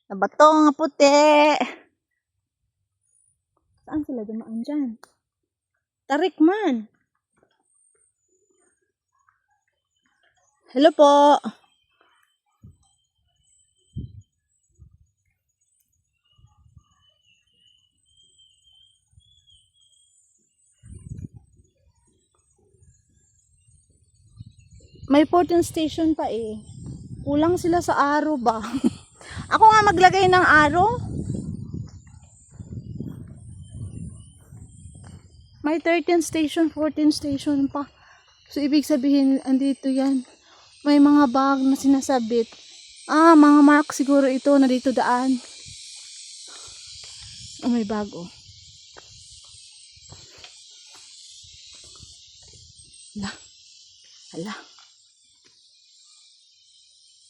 Nabato nga puti. Saan sila dumaan dyan? Tarik man. Hello po. May 14 station pa eh. Kulang sila sa araw ba? Ako nga maglagay ng araw. May 13 station, 14 station pa. So, ibig sabihin, andito yan. May mga bag na sinasabit. Mga mark siguro ito na dito daan. May bag oh. Hala.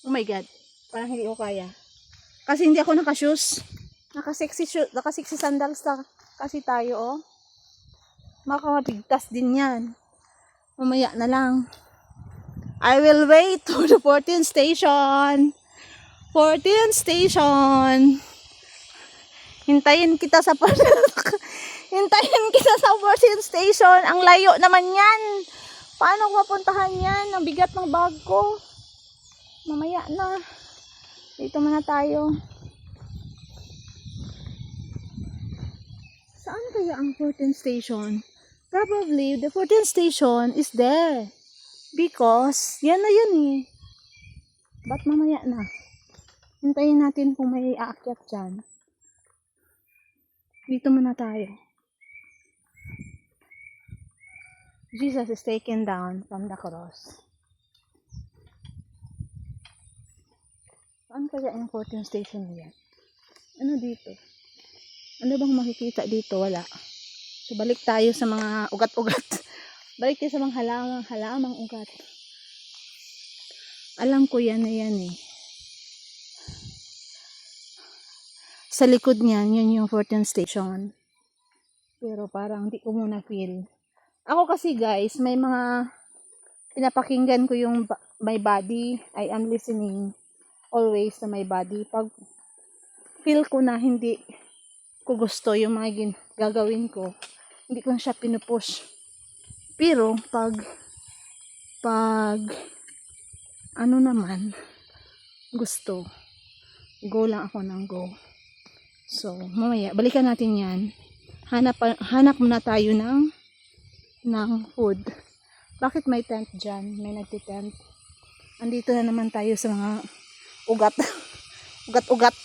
Oh my God. Parang hindi ko kaya. Kasi hindi ako naka-shoes. Naka-sexy sandals kasi tayo oh. Makamapigtas din yan. Mamaya na lang. I will wait for the 14th station. 14th station. Hintayin kita sa 14th station. Ang layo naman yan. Paano ko mapuntahan yan? Ang bigat ng bag ko. Mamaya na. Dito muna tayo. Saan kaya ang 14th station? Probably the 14th station is there. Because, yan na yun eh. Ba't mamaya na? Hintayin natin kung may aakyat dyan. Dito muna tayo. Jesus is taken down from the cross. Saan kaya yung 14th station niya? Ano dito? Ano bang makikita dito? Wala. So, balik tayo sa mga ugat-ugat. Balik tayo sa mga halamang ugat. Alam ko yan na yan eh. Sa likod niyan, yun yung 14th station. Pero parang di ko muna feel. Ako kasi guys, may mga pinapakinggan ko yung my body. I am listening always to my body. Pag feel ko na hindi ko gusto yung mga gagawin ko, hindi ko na siya pinupush. Pero pag ano naman gusto, go lang ako ng go. So mamaya balikan natin yan. Hanap muna tayo ng food. Bakit may tent dyan? May nagtitent. Andito na naman tayo sa mga ugat. Ugat-ugat.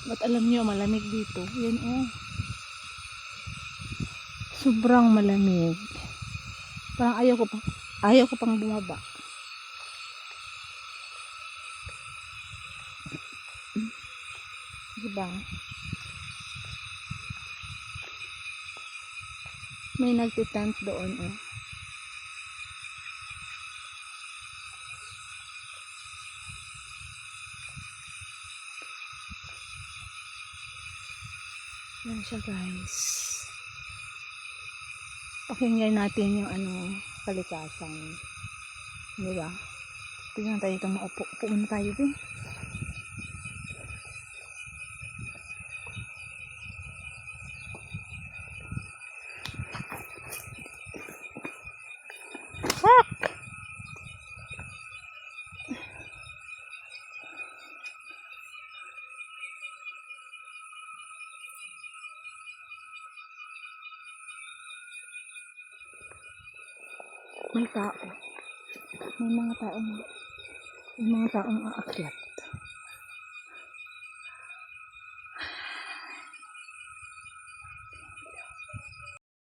Ba't alam nyo malamig dito? Yan oh. Sobrang malamig. Parang ayaw ko pang bumaba. Diba? May nagtitent doon oh. Yan siya guys. Pakinggan natin yung kalikasan. Diba? Tingnan tayo itong maupo. Upo muna tayo din. May tao. May mga taong aakyat.